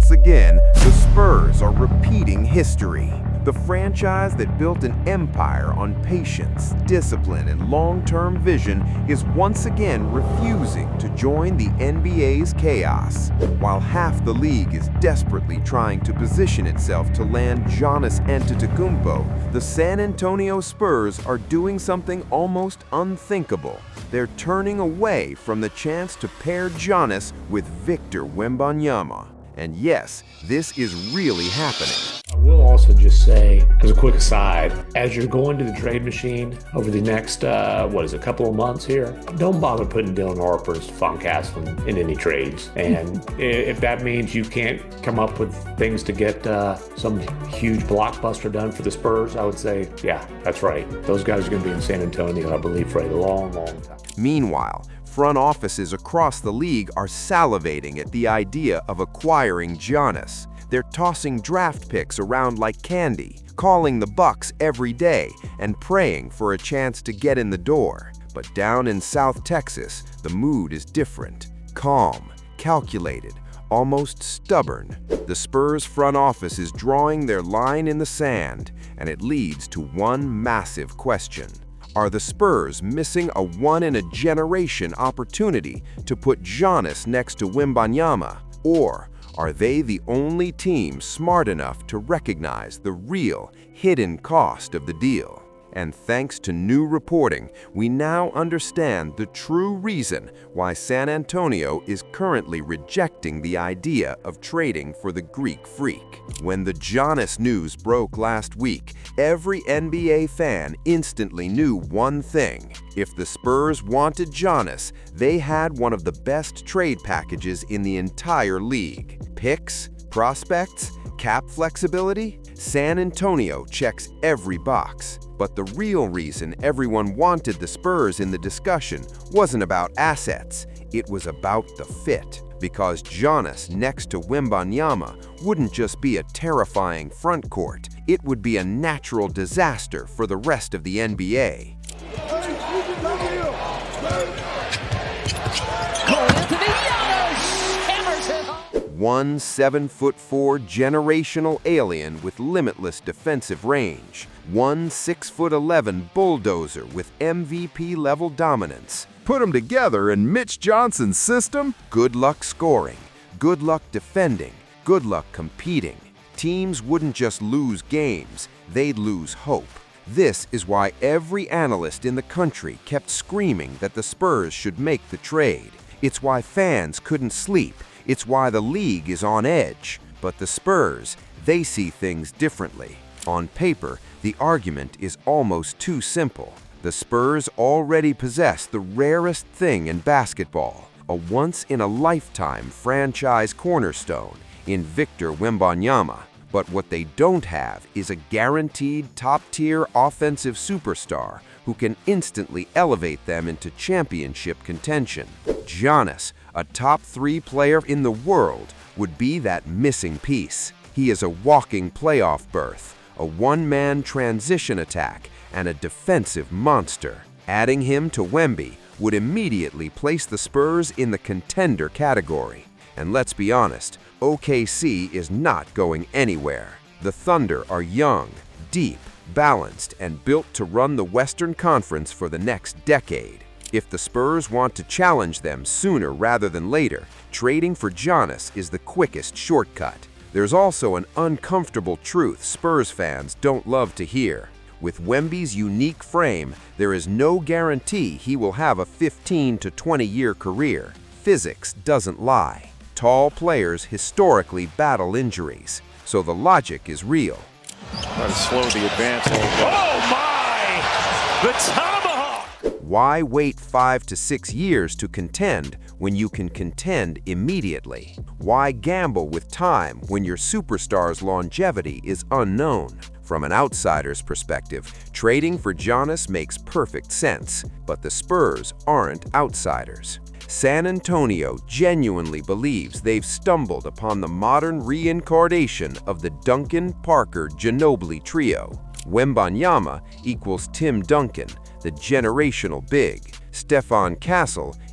once again, the Spurs are repeating history. The franchise that built an empire on patience, discipline, and long-term vision is once again refusing to join the NBA's chaos. While half the league is desperately trying to position itself to land Giannis Antetokounmpo, the San Antonio Spurs are doing something almost unthinkable. They're turning away from the chance to pair Giannis with Victor Wembanyama. And yes, this is really happening. I will also just say, as a quick aside, as you're going to the trade machine over the next, couple of months here, don't bother putting Dylan Harper and Stephon in any trades. And if that means you can't come up with things to get some huge blockbuster done for the Spurs, I would say, yeah, that's right. Those guys are going to be in San Antonio, I believe, for a long, long time. Meanwhile, front offices across the league are salivating at the idea of acquiring Giannis. They're tossing draft picks around like candy, calling the Bucks every day, and praying for a chance to get in the door. But down in South Texas, the mood is different. Calm, calculated, almost stubborn. The Spurs front office is drawing their line in the sand, and it leads to one massive question. Are the Spurs missing a one-in-a-generation opportunity to put Giannis next to Wembanyama? Or are they the only team smart enough to recognize the real, hidden cost of the deal? And thanks to new reporting, we now understand the true reason why San Antonio is currently rejecting the idea of trading for the Greek Freak. When the Giannis news broke last week, every NBA fan instantly knew one thing. If the Spurs wanted Giannis, they had one of the best trade packages in the entire league. Picks, prospects, cap flexibility? San Antonio checks every box. But the real reason everyone wanted the Spurs in the discussion wasn't about assets, it was about the fit. Because Giannis next to Wembanyama wouldn't just be a terrifying front court, it would be a natural disaster for the rest of the NBA. One 7'4" generational alien with limitless defensive range. One 6'11" bulldozer with MVP-level dominance. Put them together in Mitch Johnson's system? Good luck scoring, good luck defending, good luck competing. Teams wouldn't just lose games, they'd lose hope. This is why every analyst in the country kept screaming that the Spurs should make the trade. It's why fans couldn't sleep. It's why the league is on edge. But the Spurs, they see things differently. On paper, the argument is almost too simple. The Spurs already possess the rarest thing in basketball, a once-in-a-lifetime franchise cornerstone in Victor Wembanyama. But what they don't have is a guaranteed top-tier offensive superstar who can instantly elevate them into championship contention. Giannis, a top 3 player in the world, would be that missing piece. He is a walking playoff berth, a one-man transition attack, and a defensive monster. Adding him to Wemby would immediately place the Spurs in the contender category. And let's be honest, OKC is not going anywhere. The Thunder are young, deep, balanced, and built to run the Western Conference for the next decade. If the Spurs want to challenge them sooner rather than later, trading for Giannis is the quickest shortcut. There's also an uncomfortable truth Spurs fans don't love to hear. With Wemby's unique frame, there is no guarantee he will have a 15 to 20-year career. Physics doesn't lie. Tall players historically battle injuries, so the logic is real. Try to slow the advance. Oh my! The tomahawk! Why wait 5 to 6 years to contend when you can contend immediately? Why gamble with time when your superstar's longevity is unknown? From an outsider's perspective, trading for Giannis makes perfect sense, but the Spurs aren't outsiders. San Antonio genuinely believes they've stumbled upon the modern reincarnation of the Duncan, Parker, Ginobili trio. Wembanyama equals Tim Duncan, the generational big. Stephon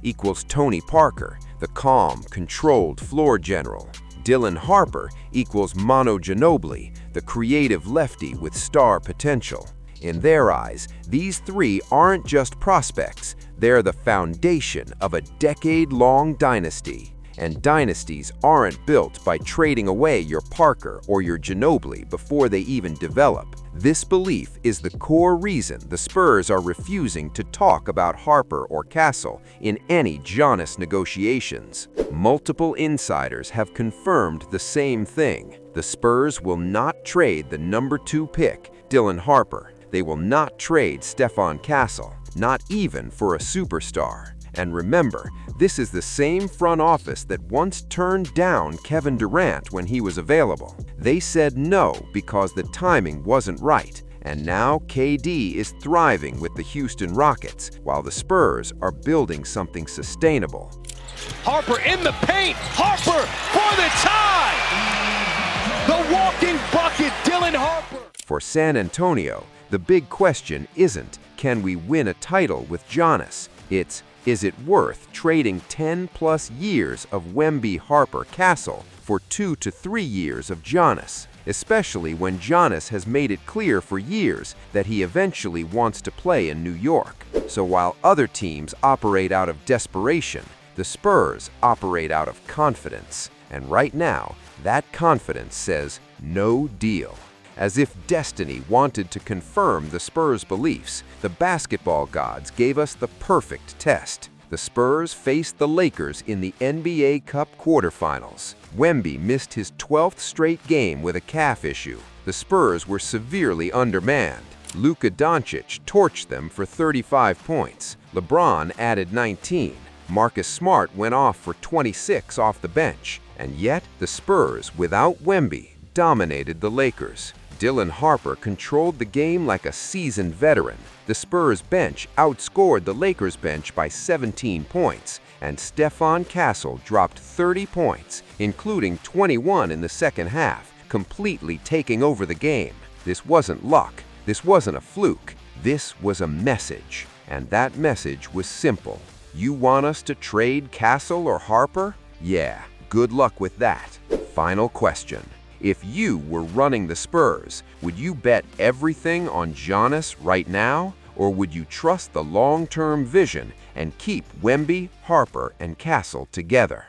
equals Tony Parker, the calm, controlled floor general. Dylan Harper equals Mono Ginobili, the creative lefty with star potential. In their eyes, these three aren't just prospects, they're the foundation of a decade-long dynasty. And dynasties aren't built by trading away your Parker or your Ginobili before they even develop. This belief is the core reason the Spurs are refusing to talk about Harper or Castle in any Giannis negotiations. Multiple insiders have confirmed the same thing. The Spurs will not trade the number 2 pick, Dylan Harper. They will not trade Stephon Castle, not even for a superstar. And remember, this is the same front office that once turned down Kevin Durant when he was available. They said no because the timing wasn't right, and now KD is thriving with the Houston Rockets, while the Spurs are building something sustainable. Harper in the paint. Harper for the tie. The walking bucket, Dylan Harper. For San Antonio, the big question isn't, can we win a title with Giannis? It's, is it worth trading 10+ years of Wemby, Harper, Castle for 2 to 3 years of Giannis? Especially when Giannis has made it clear for years that he eventually wants to play in New York. So while other teams operate out of desperation, the Spurs operate out of confidence. And right now, that confidence says no deal. As if destiny wanted to confirm the Spurs' beliefs, the basketball gods gave us the perfect test. The Spurs faced the Lakers in the NBA Cup quarterfinals. Wemby missed his 12th straight game with a calf issue. The Spurs were severely undermanned. Luka Doncic torched them for 35 points. LeBron added 19. Marcus Smart went off for 26 off the bench. And yet, the Spurs, without Wemby, dominated the Lakers. Dylan Harper controlled the game like a seasoned veteran. The Spurs bench outscored the Lakers bench by 17 points, and Stephon Castle dropped 30 points, including 21 in the second half, completely taking over the game. This wasn't luck. This wasn't a fluke. This was a message. And that message was simple. You want us to trade Castle or Harper? Yeah, good luck with that. Final question. If you were running the Spurs, would you bet everything on Giannis right now? Or would you trust the long-term vision and keep Wemby, Harper, and Castle together?